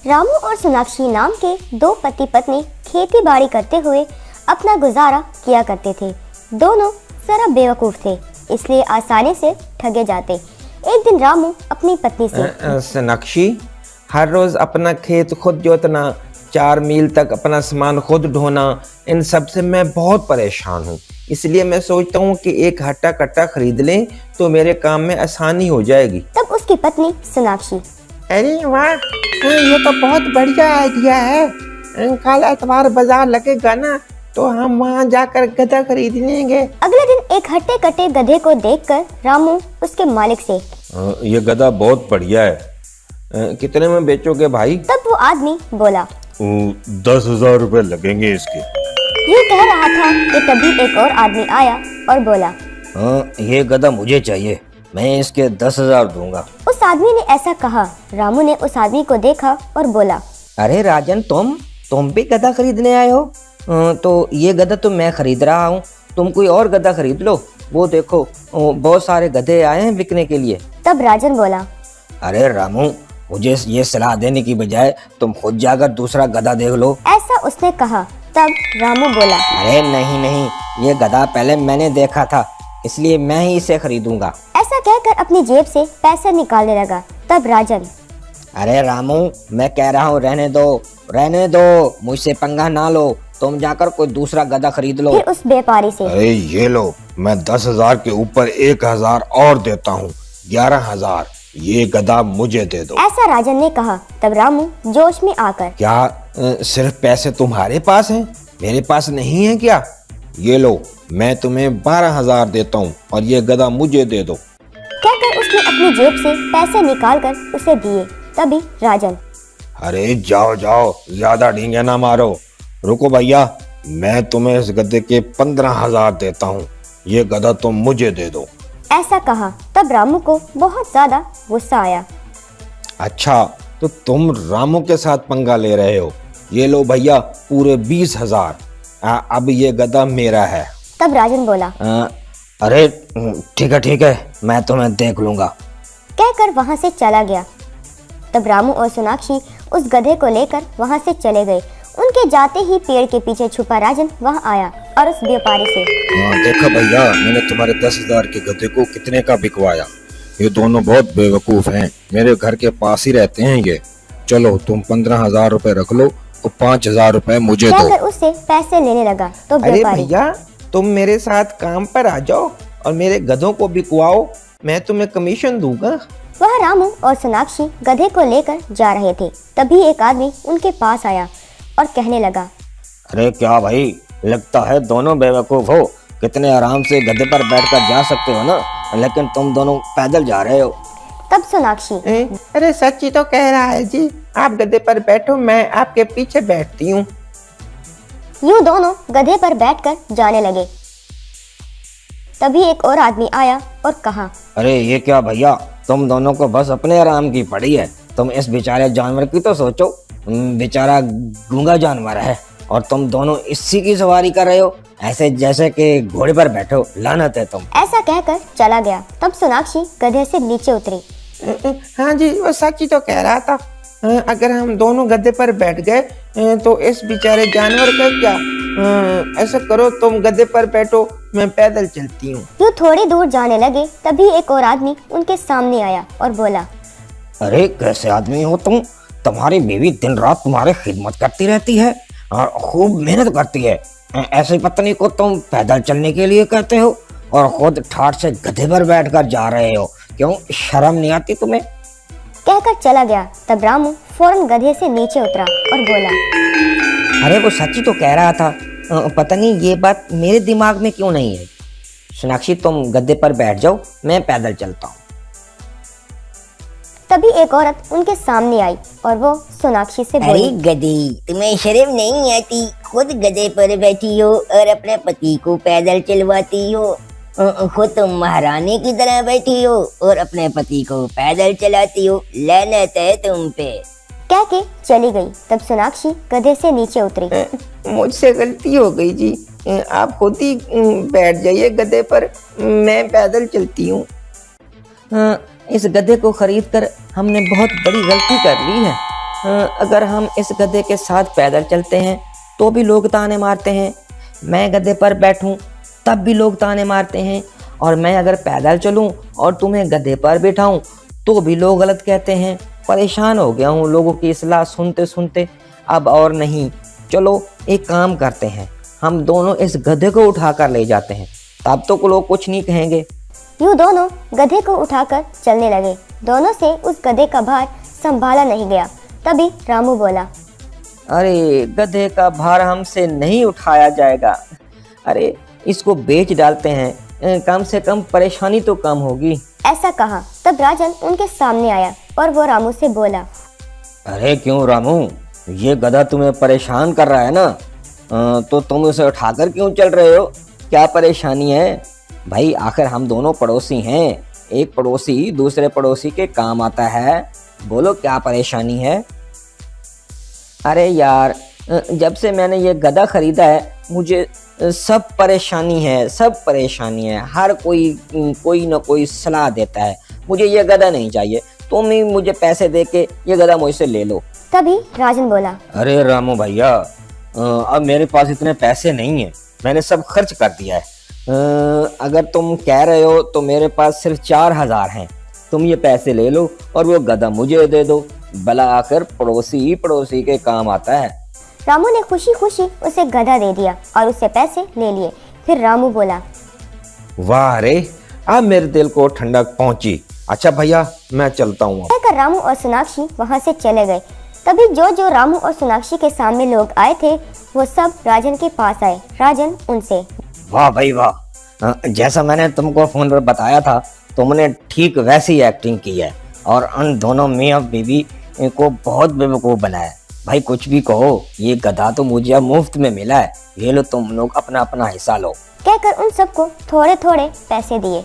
रामू और सोनाक्षी नाम के दो पति पत्नी खेती बाड़ी करते हुए अपना गुजारा किया करते थे। दोनों जरा बेवकूफ थे, इसलिए आसानी से ठगे जाते। एक दिन रामू अपनी पत्नी से, सोनाक्षी, हर रोज अपना खेत खुद जोतना, 4 मील तक अपना सामान खुद ढोना, इन सब से मैं बहुत परेशान हूँ। इसलिए मैं सोचता हूँ कि एक हट्टा कट्टा खरीद लें तो मेरे काम में आसानी हो जाएगी। तब उसकी पत्नी सोनाक्षी, अरे वाह, ये तो बहुत बढ़िया आइडिया है। कल एतवार बाजार लगेगा ना, तो हम वहाँ जाकर गधा खरीद लेंगे। अगले दिन एक हट्टे कट्टे गधे को देखकर रामू उसके मालिक से, ये गधा बहुत बढ़िया है, कितने में बेचोगे भाई? तब वो आदमी बोला, 10,000 रुपए लगेंगे इसके। ये कह रहा था कि तभी एक और आदमी आया और बोला, ये गधा मुझे चाहिए, मैं इसके 10,000 दूंगा। उस आदमी ने ऐसा कहा। रामू ने उस आदमी को देखा और बोला, अरे राजन, तुम भी गधा खरीदने आए हो? तो ये गधा तो मैं खरीद रहा हूँ, तुम कोई और गधा खरीद लो। वो देखो, बहुत सारे गधे आए हैं बिकने के लिए। तब राजन बोला, अरे रामू, मुझे ये सलाह देने की बजाय तुम खुद जाकर दूसरा गधा देख लो। ऐसा उसने कहा। तब रामू बोला, अरे नहीं, ये गधा पहले मैंने देखा था, इसलिए मैं ही इसे खरीदूंगा। ऐसा कहकर अपनी जेब से पैसे निकालने लगा। तब राजन, अरे रामू, मैं कह रहा हूँ रहने दो, मुझसे पंगा ना लो, तुम जाकर कोई दूसरा गधा खरीद लो। फिर उस व्यापारी से, अरे ये लो, मैं 10,000 के ऊपर 1,000 और देता हूँ, 11,000, ये गधा मुझे दे दो। ऐसा राजन ने कहा। तब रामू जोश में आकर, क्या सिर्फ पैसे तुम्हारे पास हैं, मेरे पास नहीं है क्या? ये लो, मैं तुम्हें 12,000 देता हूँ और ये गधा मुझे दे दो। कहकर उसने अपनी जेब से पैसे निकालकर उसे दिए। तभी राजन, अरे जाओ, ज्यादा ढींगे ना मारो। रुको भैया, मैं तुम्हें इस गधे के 15,000 देता हूँ, ये गधा तुम मुझे दे दो। ऐसा कहा। तब रामू को बहुत ज्यादा गुस्सा आया। अच्छा, तो तुम रामू के साथ पंगा ले रहे हो? ये लो भैया, पूरे 20,000। अब ये गधा मेरा है। तब राजन बोला, अरे ठीक है, मैं तुम्हें देख लूंगा। कहकर वहां से चला गया। तब रामू और सोनाक्षी उस गधे को लेकर वहां से चले गए। उनके जाते ही पेड़ के पीछे छुपा राजन वहां आया और उस व्यापारी से, देखा भैया, मैंने तुम्हारे 10,000 के गधे को कितने का बिकवाया। ये दोनों बहुत बेवकूफ हैं, मेरे घर के पास ही रहते हैं ये। चलो तुम 15,000 रुपए रख लो और 5,000 रुपए मुझे दो। कहकर उससे पैसे लेने लगा। तो अरे व्यापारी, भैया, तुम मेरे साथ काम पर आ जाओ और मेरे गधों को बिकवाओ, मैं तुम्हें कमीशन दूंगा। वह रामू और सोनाक्षी गधे को लेकर जा रहे थे। तभी एक आदमी उनके पास आया और कहने लगा, अरे क्या भाई, लगता है दोनों बेवकूफ हो। कितने आराम से गधे पर बैठकर जा सकते हो ना, लेकिन तुम दोनों पैदल जा रहे हो। तब सोनाक्षी, अरे सच्ची तो कह रहा है जी, आप गधे पर बैठो, मैं आपके पीछे बैठती हूँ। यूं दोनों गधे पर बैठकर जाने लगे। तभी एक और आदमी आया और कहा, अरे ये क्या भैया, तुम दोनों को बस अपने आराम की पड़ी है। तुम इस बेचारे जानवर की तो सोचो, बेचारा गूंगा जानवर है और तुम दोनों इसी की सवारी कर रहे हो, ऐसे जैसे कि घोड़े पर बैठो। लानत है तुम। ऐसा कहकर चला गया। तब सोनाक्षी गधे से नीचे उतरी। हाँ जी, वो सच्ची तो कह रहा था। अगर हम दोनों गधे पर बैठ गए तो इस बेचारे जानवर का क्या? ऐसा करो, तुम गधे पर बैठो, मैं पैदल चलती हूँ। यूं थोड़ी दूर जाने लगे। तभी एक और आदमी उनके सामने आया और बोला, अरे कैसे आदमी हो तुम? तुम्हारी बीवी दिन रात तुम्हारी खिदमत करती रहती है और खूब मेहनत करती है। ऐसी पत्नी को तुम पैदल चलने के लिए कहते हो और खुद ठाठ से गधे पर बैठकर जा रहे हो। क्यों शर्म नहीं आती तुम्हें? कहकर चला गया। तब रामू फौरन गधे से नीचे उतरा और बोला, अरे वो सच्ची तो कह रहा था, पता नहीं ये बात मेरे दिमाग में क्यों नहीं है। सोनाक्षी, तुम गधे पर बैठ जाओ, मैं पैदल चलता हूँ। तभी एक औरत उनके सामने आई और वो सोनाक्षी से बोली, गधी, तुम्हें शर्म नहीं आती? खुद गधे पर बैठी हो और अपने पति को पैदल चलवाती हो। खुद तुम महारानी की तरह बैठी हो और अपने पति को पैदल चलाती हो। लानत है तुम पे। कह के चली गई। तब सोनाक्षी गधे से नीचे उतरी। मुझसे गलती हो गई जी, आप खुद ही बैठ जाइए गधे पर, मैं पैदल चलती हूँ। इस गधे को खरीद कर हमने बहुत बड़ी गलती कर ली है। अगर हम इस गधे के साथ पैदल चलते हैं तो भी लोग ताने मारते हैं, मैं गधे पर बैठूं तब भी लोग ताने मारते हैं, और मैं अगर पैदल चलूं और तुम्हें गधे पर बिठाऊं तो भी लोग गलत कहते हैं। परेशान हो गया हूँ लोगों की सलाह सुनते सुनते, अब और नहीं। चलो एक काम करते हैं, हम दोनों इस गधे को उठाकर ले जाते हैं, तब तो लोग कुछ नहीं कहेंगे। यूं दोनों गधे को उठाकर चलने लगे। दोनों से उस गधे का भार संभाला नहीं गया। तभी रामू बोला, अरे गधे का भार हमसे नहीं उठाया जाएगा, अरे इसको बेच डालते हैं, कम से कम परेशानी तो कम होगी। ऐसा कहा तब राजन उनके सामने आया और वो रामू से बोला, अरे क्यों रामू, ये गधा तुम्हें परेशान कर रहा है ना, तो तुम उसे उठाकर क्यों चल रहे हो, क्या परेशानी है? भाई आखिर हम दोनों पड़ोसी हैं, एक पड़ोसी दूसरे पड़ोसी के काम आता है, बोलो क्या परेशानी है? अरे यार, जब से मैंने ये गधा खरीदा है मुझे सब परेशानी है, सब परेशानी है, हर कोई ना कोई सलाह देता है, मुझे ये गधा नहीं चाहिए, तुम ही मुझे पैसे दे के ये गधा मुझसे ले लो। तभी राजन बोला, अरे रामू भैया, अब मेरे पास इतने पैसे नहीं है, मैंने सब खर्च कर दिया है, अगर तुम कह रहे हो तो मेरे पास सिर्फ 4,000 हैं, तुम ये पैसे ले लो और वो गधा मुझे दे दो, भला आकर पड़ोसी पड़ोसी के काम आता है। रामू ने खुशी खुशी उसे गधा दे दिया और उससे पैसे ले लिए। फिर रामू बोला, वाह रे, अब मेरे दिल को ठंडक पहुंची। अच्छा भैया मैं चलता हूँ। कहकर रामू और सोनाक्षी वहां से चले गए। तभी जो रामू और सोनाक्षी के सामने लोग आए थे वो सब राजन के पास आए। राजन उनसे, वाह भाई वाह, जैसा मैंने तुमको फोन पर बताया था तुमने ठीक वैसी एक्टिंग की है और उन दोनों मियां बीवी को बहुत बेवकूफ बनाया। भाई कुछ भी कहो, ये गधा तो मुझे मुफ्त में मिला है, ये लो तुम लोग अपना अपना हिस्सा लो। कहकर उन सबको थोड़े थोड़े पैसे दिए।